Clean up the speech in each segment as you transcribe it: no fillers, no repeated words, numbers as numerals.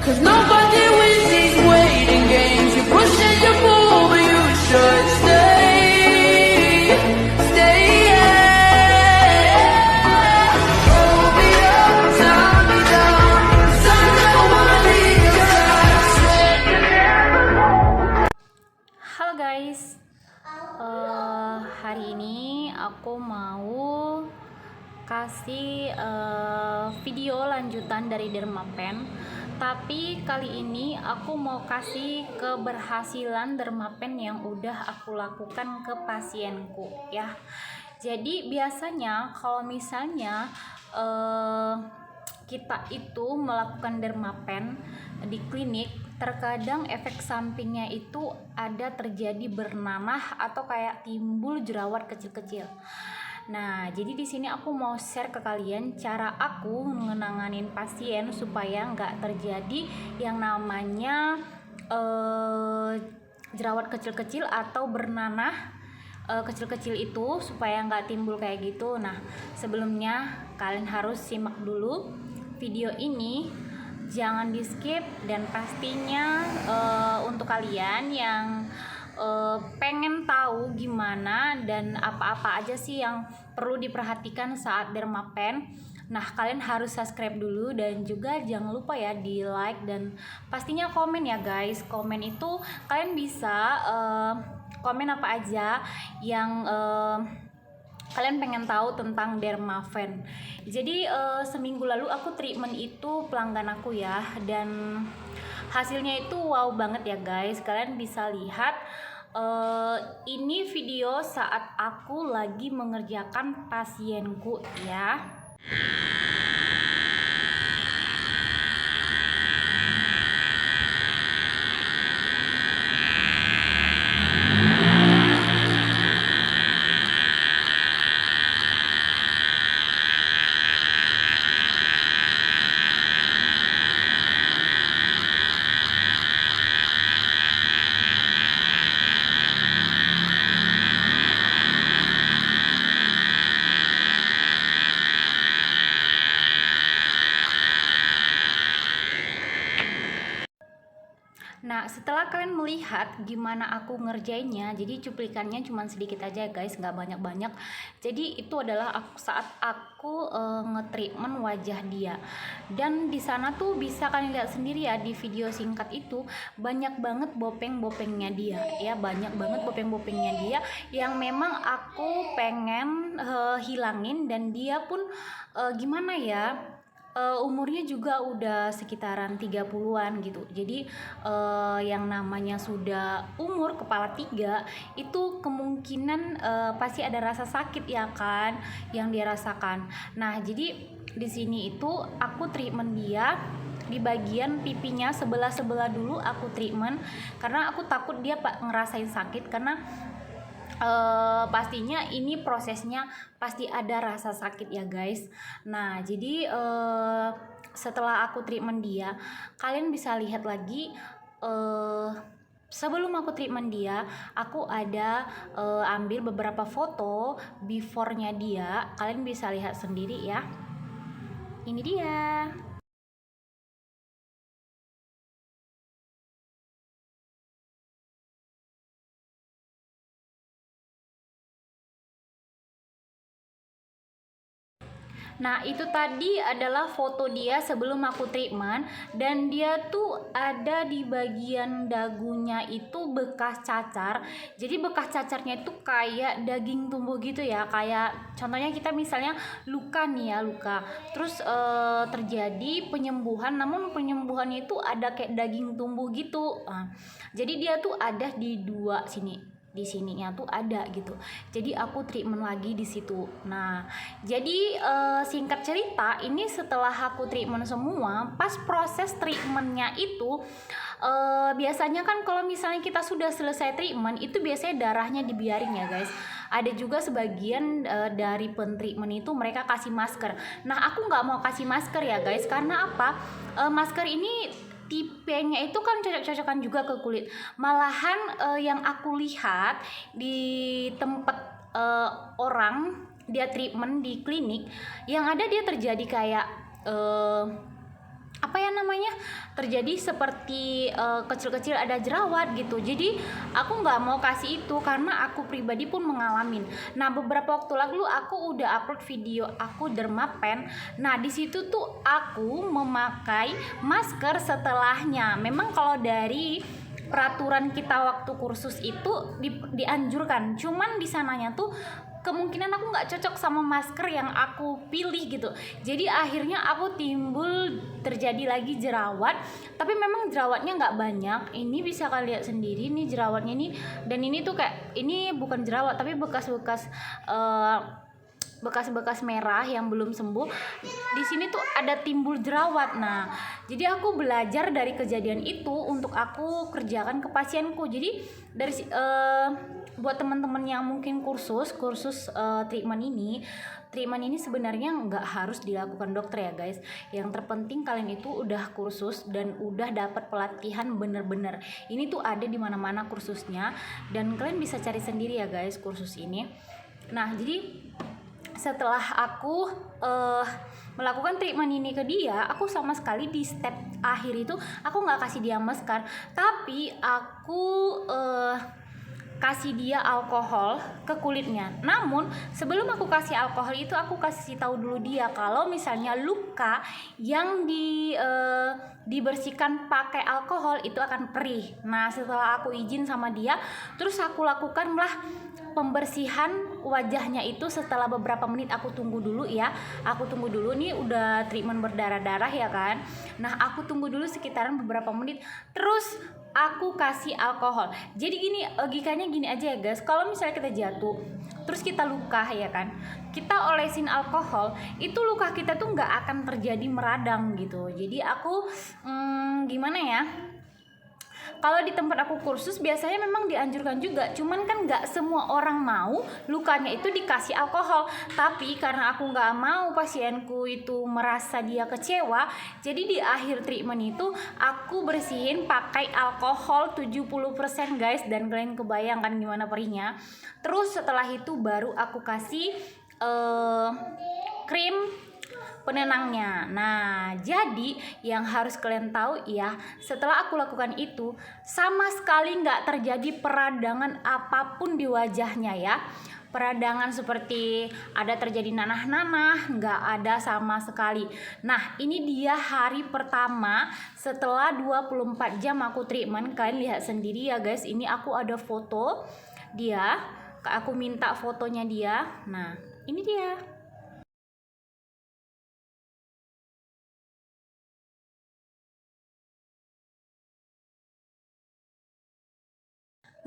'Cause nobody wins these waiting games. You push and you pull, but you should stay. Stay, yeah. Hold me up, tie me down. 'Cause I don't wanna leave your side. I swear you never know. Halo guys, hari ini aku mau kasih video lanjutan dari Dermapen. Tapi kali ini aku mau kasih keberhasilan Dermapen yang udah aku lakukan ke pasienku ya. Jadi biasanya kalau misalnya kita itu melakukan Dermapen di klinik, terkadang efek sampingnya itu ada terjadi bernanah atau kayak timbul jerawat kecil-kecil. Nah, jadi di sini aku mau share ke kalian cara aku menanganin pasien supaya nggak terjadi yang namanya jerawat kecil-kecil atau bernanah kecil-kecil itu, supaya nggak timbul kayak gitu. Nah, sebelumnya kalian harus simak dulu video ini, jangan di skip, dan pastinya untuk kalian yang pengen tahu gimana dan apa-apa aja sih yang perlu diperhatikan saat Dermapen, nah kalian harus subscribe dulu dan juga jangan lupa ya di like dan pastinya komen ya guys. Komen itu kalian bisa komen apa aja yang kalian pengen tahu tentang Dermapen. Jadi seminggu lalu aku treatment itu pelanggan aku ya, dan hasilnya itu wow banget ya guys. Kalian bisa lihat ini video saat aku lagi mengerjakan pasienku ya. Nah, setelah kalian melihat gimana aku ngerjainnya, jadi cuplikannya cuma sedikit aja guys, nggak banyak-banyak. Jadi itu adalah saat aku nge-treatment wajah dia. Dan di sana tuh bisa kalian lihat sendiri ya, di video singkat itu banyak banget bopeng-bopengnya dia ya, banyak banget bopeng-bopengnya dia yang memang aku pengen hilangin. Dan dia pun gimana ya, umurnya juga udah sekitaran 30-an gitu. Jadi yang namanya sudah umur kepala 3 itu kemungkinan pasti ada rasa sakit ya kan yang dia rasakan. Nah, jadi di sini itu aku treatment dia di bagian pipinya sebelah dulu aku treatment, karena aku takut dia ngerasain sakit, karena pastinya ini prosesnya pasti ada rasa sakit ya guys. Nah, jadi setelah aku treatment dia, kalian bisa lihat lagi sebelum aku treatment dia, aku ada ambil beberapa foto before-nya dia. Kalian bisa lihat sendiri ya. Ini dia. Nah, itu tadi adalah foto dia sebelum aku treatment, dan dia tuh ada di bagian dagunya itu bekas cacar. Jadi bekas cacarnya itu kayak daging tumbuh gitu ya, kayak contohnya kita misalnya luka nih ya, luka. Terus terjadi penyembuhan, namun penyembuhannya itu ada kayak daging tumbuh gitu. Nah, jadi dia tuh ada di dua sini. Di sininya tuh ada gitu. Jadi aku treatment lagi di situ. Nah, jadi singkat cerita, ini setelah aku treatment semua, pas proses treatmentnya itu biasanya kan kalau misalnya kita sudah selesai treatment itu biasanya darahnya dibiarin ya guys. Ada juga sebagian dari pentreatment itu mereka kasih masker. Nah, aku nggak mau kasih masker ya guys, karena apa? Masker ini tipenya itu kan cocok-cocokan juga ke kulit. Malahan yang aku lihat di tempat orang dia treatment di klinik, yang ada dia terjadi kayak apa ya namanya, terjadi seperti kecil-kecil ada jerawat gitu. Jadi aku nggak mau kasih itu karena aku pribadi pun mengalamin. Nah, beberapa waktu lalu aku udah upload video aku dermapen. Nah, di situ tuh aku memakai masker setelahnya. Memang kalau dari peraturan kita waktu kursus itu dianjurkan, cuman di sananya tuh kemungkinan aku nggak cocok sama masker yang aku pilih gitu. Jadi akhirnya aku terjadi lagi jerawat, tapi memang jerawatnya nggak banyak. Ini bisa kalian lihat sendiri nih jerawatnya nih, dan ini tuh kayak ini bukan jerawat tapi bekas-bekas merah yang belum sembuh. Di sini tuh ada timbul jerawat. Nah, jadi aku belajar dari kejadian itu untuk aku kerjakan ke pasienku. Jadi dari buat teman-teman yang mungkin kursus treatment ini sebenarnya nggak harus dilakukan dokter ya guys. Yang terpenting kalian itu udah kursus dan udah dapat pelatihan bener-bener. Ini tuh ada di mana-mana kursusnya, dan kalian bisa cari sendiri ya guys kursus ini. Nah, jadi setelah aku melakukan treatment ini ke dia, aku sama sekali di step akhir itu aku nggak kasih dia masker, tapi aku kasih dia alkohol ke kulitnya. Namun sebelum aku kasih alkohol itu, aku kasih tahu dulu dia kalau misalnya luka yang dibersihkan pakai alkohol itu akan perih. Nah, setelah aku izin sama dia, terus aku lakukanlah pembersihan wajahnya itu setelah beberapa menit. Aku tunggu dulu ya, nih udah treatment berdarah-darah ya kan. Nah, aku tunggu dulu sekitaran beberapa menit, terus aku kasih alkohol. Jadi gini, logikanya gini aja ya guys, kalau misalnya kita jatuh terus kita luka ya kan, kita olesin alkohol, itu luka kita tuh nggak akan terjadi meradang gitu. Jadi aku gimana ya, kalau di tempat aku kursus biasanya memang dianjurkan juga, cuman kan nggak semua orang mau lukanya itu dikasih alkohol. Tapi karena aku nggak mau pasienku itu merasa dia kecewa, jadi di akhir treatment itu aku bersihin pakai alkohol 70% guys, dan kalian kebayangkan gimana perihnya. Terus setelah itu baru aku kasih krim penenangnya. Nah, jadi yang harus kalian tahu ya, setelah aku lakukan itu sama sekali nggak terjadi peradangan apapun di wajahnya ya. Peradangan seperti ada terjadi nanah-nanah, nggak ada sama sekali. Nah, ini dia hari pertama setelah 24 jam aku treatment. Kalian lihat sendiri ya guys, ini aku ada foto dia, aku minta fotonya dia. Nah, ini dia.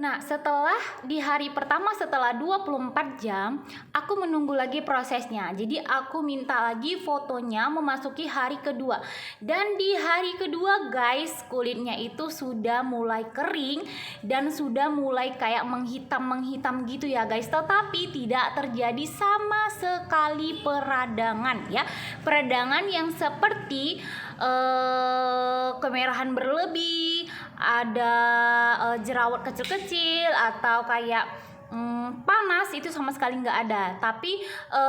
Nah, setelah di hari pertama setelah 24 jam, aku menunggu lagi prosesnya. Jadi aku minta lagi fotonya memasuki hari kedua. Dan di hari kedua guys, kulitnya itu sudah mulai kering dan sudah mulai kayak menghitam gitu ya guys. Tetapi tidak terjadi sama sekali peradangan ya. Peradangan yang seperti kemerahan berlebih, ada jerawat kecil-kecil, atau kayak panas, itu sama sekali nggak ada. Tapi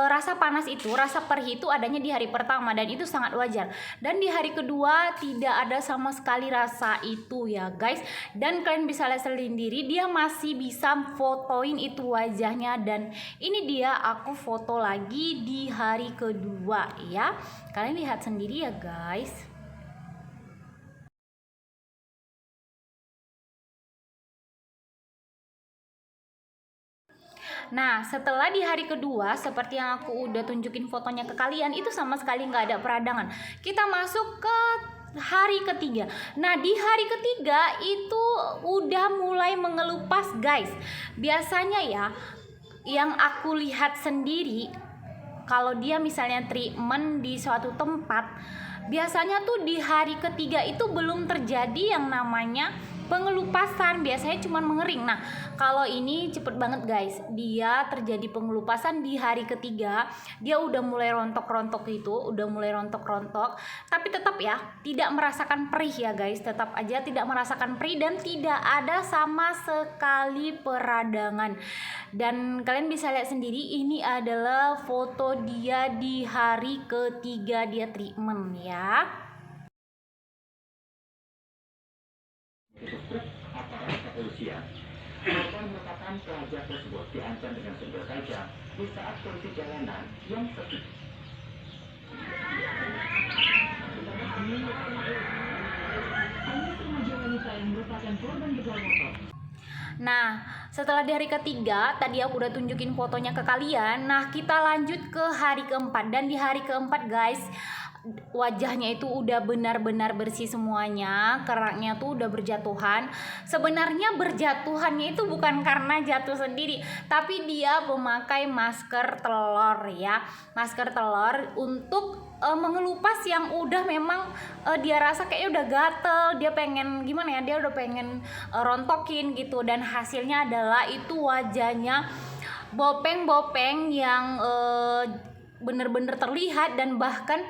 rasa panas itu, rasa perih itu adanya di hari pertama, dan itu sangat wajar. Dan di hari kedua tidak ada sama sekali rasa itu ya guys. Dan kalian bisa lihat sendiri, dia masih bisa fotoin itu wajahnya. Dan ini dia aku foto lagi di hari kedua ya. Kalian lihat sendiri ya guys. Nah, setelah di hari kedua, seperti yang aku udah tunjukin fotonya ke kalian, itu sama sekali nggak ada peradangan. Kita masuk ke hari ketiga. Nah, di hari ketiga itu udah mulai mengelupas guys. Biasanya ya, yang aku lihat sendiri, kalau dia misalnya treatment di suatu tempat, biasanya tuh di hari ketiga itu belum terjadi yang namanya pengelupasan, biasanya cuma mengering. Nah, kalau ini cepet banget guys, dia terjadi pengelupasan di hari ketiga. Dia udah mulai rontok-rontok gitu, tapi tetap ya tidak merasakan perih ya guys, tetap aja tidak merasakan perih dan tidak ada sama sekali peradangan. Dan kalian bisa lihat sendiri, ini adalah foto dia di hari ketiga dia treatment ya. truk aparat kepolisian. Korban merupakan pelajar tersebut diancam dengan senjata tajam di saat kondisi jalanan yang sepi. Nah, setelah di hari ketiga, tadi aku udah tunjukin fotonya ke kalian. Nah, kita lanjut ke hari keempat. Dan di hari keempat, guys, wajahnya itu udah benar-benar bersih semuanya. Keraknya tuh udah berjatuhan. Sebenarnya berjatuhannya itu bukan karena jatuh sendiri, tapi dia memakai masker telur ya. Masker telur untuk mengelupas yang udah memang dia rasa kayaknya udah gatel, dia pengen gimana ya, dia udah pengen rontokin gitu. Dan hasilnya adalah itu wajahnya bopeng-bopeng yang bener-bener terlihat. Dan bahkan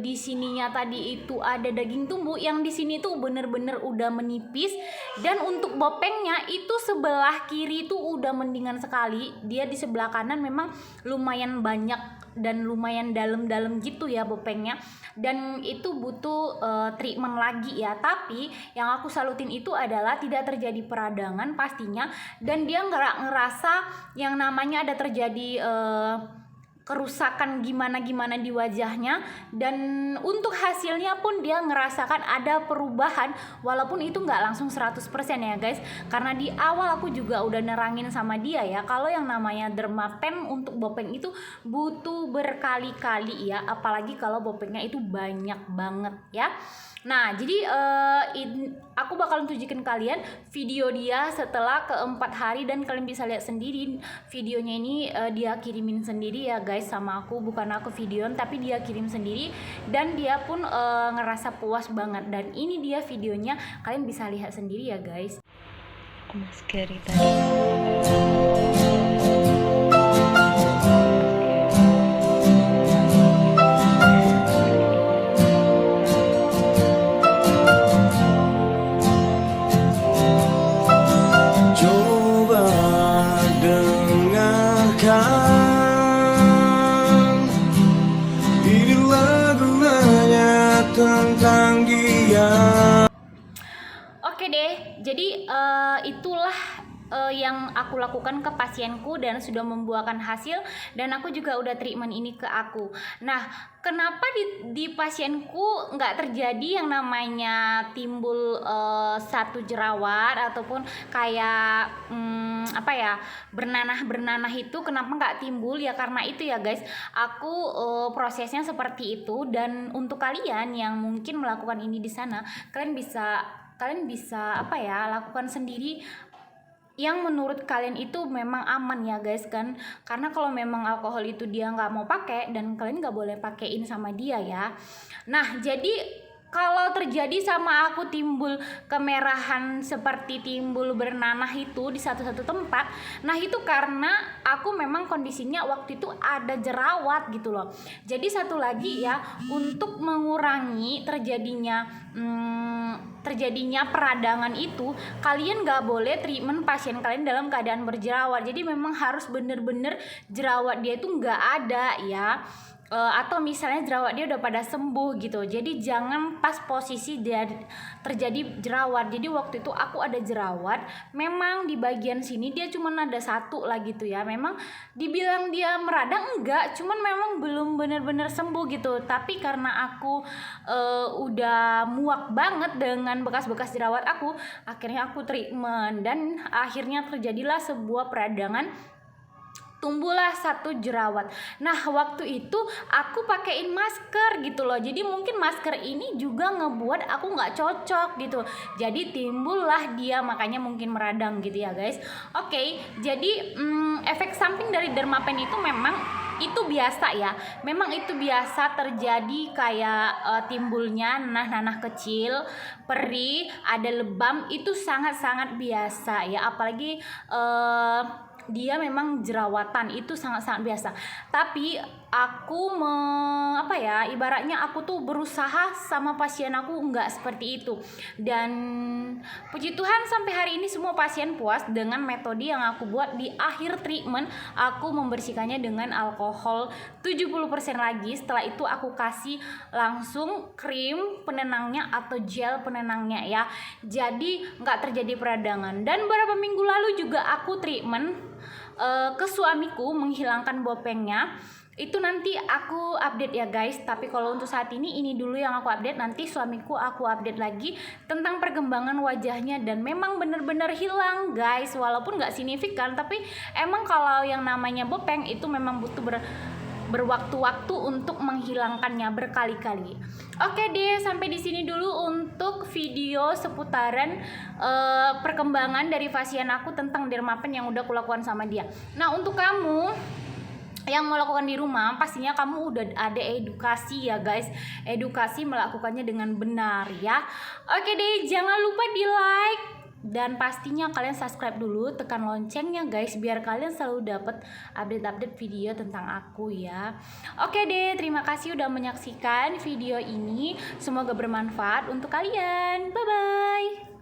di sininya tadi itu ada daging tumbuk, yang di sini tuh bener-bener udah menipis. Dan untuk bopengnya itu sebelah kiri tuh udah mendingan sekali, dia di sebelah kanan memang lumayan banyak dan lumayan dalam-dalam gitu ya bopengnya, dan itu butuh treatment lagi ya. Tapi yang aku salutin itu adalah tidak terjadi peradangan pastinya, dan dia nggak ngerasa yang namanya ada terjadi kerusakan gimana-gimana di wajahnya. Dan untuk hasilnya pun dia ngerasakan ada perubahan, walaupun itu nggak langsung 100% ya guys, karena di awal aku juga udah nerangin sama dia ya, kalau yang namanya dermapen untuk bopeng itu butuh berkali-kali ya, apalagi kalau bopengnya itu banyak banget ya. Nah, jadi aku bakalan tunjukin kalian video dia setelah keempat hari, dan kalian bisa lihat sendiri videonya ini dia kirimin sendiri ya guys sama aku, bukan aku videoin tapi dia kirim sendiri, dan dia pun ngerasa puas banget. Dan ini dia videonya, kalian bisa lihat sendiri ya guys. Masker tadi. Coba dengarkan, ini lagu hanya tentang dia. Oke deh, jadi itulah yang aku lakukan ke pasienku dan sudah membuahkan hasil, dan aku juga udah treatment ini ke aku. Nah, kenapa di pasienku nggak terjadi yang namanya timbul satu jerawat ataupun kayak apa ya, bernanah itu, kenapa nggak timbul ya? Karena itu ya guys, aku prosesnya seperti itu. Dan untuk kalian yang mungkin melakukan ini di sana, kalian bisa apa ya, lakukan sendiri yang menurut kalian itu memang aman ya guys kan. Karena kalau memang alkohol itu dia nggak mau pakai, dan kalian nggak boleh pakein sama dia ya. Nah, jadi kalau terjadi sama aku timbul kemerahan seperti timbul bernanah itu di satu-satu tempat, nah itu karena aku memang kondisinya waktu itu ada jerawat gitu loh. Jadi satu lagi ya, untuk mengurangi terjadinya peradangan itu, kalian nggak boleh treatment pasien kalian dalam keadaan berjerawat. Jadi memang harus bener-bener jerawat dia itu nggak ada ya, atau misalnya jerawat dia udah pada sembuh gitu. Jadi jangan pas posisi dia terjadi jerawat. Jadi waktu itu aku ada jerawat, memang di bagian sini dia cuma ada satu lah gitu ya. Memang dibilang dia meradang enggak, cuman memang belum bener-bener sembuh gitu. Tapi karena aku udah muak banget dengan bekas-bekas jerawat aku, akhirnya aku treatment, dan akhirnya terjadilah sebuah peradangan, tumbuhlah satu jerawat. Nah, waktu itu aku pakein masker gitu loh. Jadi mungkin masker ini juga ngebuat aku nggak cocok gitu. Jadi timbullah dia, makanya mungkin meradang gitu ya guys. Oke, jadi efek samping dari dermapen itu memang itu biasa ya. Memang itu biasa terjadi, kayak timbulnya nanah-nanah kecil, perih, ada lebam, itu sangat-sangat biasa ya. Apalagi dia memang jerawatan, itu sangat-sangat biasa. Tapi aku ibaratnya aku tuh berusaha sama pasien aku nggak seperti itu. Dan puji Tuhan sampai hari ini semua pasien puas dengan metode yang aku buat. Di akhir treatment aku membersihkannya dengan alkohol 70% lagi. Setelah itu aku kasih langsung krim penenangnya atau gel penenangnya ya, jadi nggak terjadi peradangan. Dan beberapa minggu lalu juga aku treatment ke suamiku menghilangkan bopengnya. Itu nanti aku update ya guys, tapi kalau untuk saat ini dulu yang aku update. Nanti suamiku aku update lagi tentang perkembangan wajahnya, dan memang bener-bener hilang guys, walaupun nggak signifikan, tapi emang kalau yang namanya bopeng itu memang butuh berwaktu-waktu untuk menghilangkannya berkali-kali. Oke deh, sampai di sini dulu untuk video seputaran perkembangan dari pasien aku tentang dermapen yang udah kulakukan sama dia. Nah, untuk kamu yang melakukan di rumah, pastinya kamu udah ada edukasi ya guys, edukasi melakukannya dengan benar ya. Oke deh, jangan lupa di like dan pastinya kalian subscribe dulu, tekan loncengnya guys, biar kalian selalu dapat update-update video tentang aku ya. Oke deh, terima kasih udah menyaksikan video ini, semoga bermanfaat untuk kalian. Bye bye.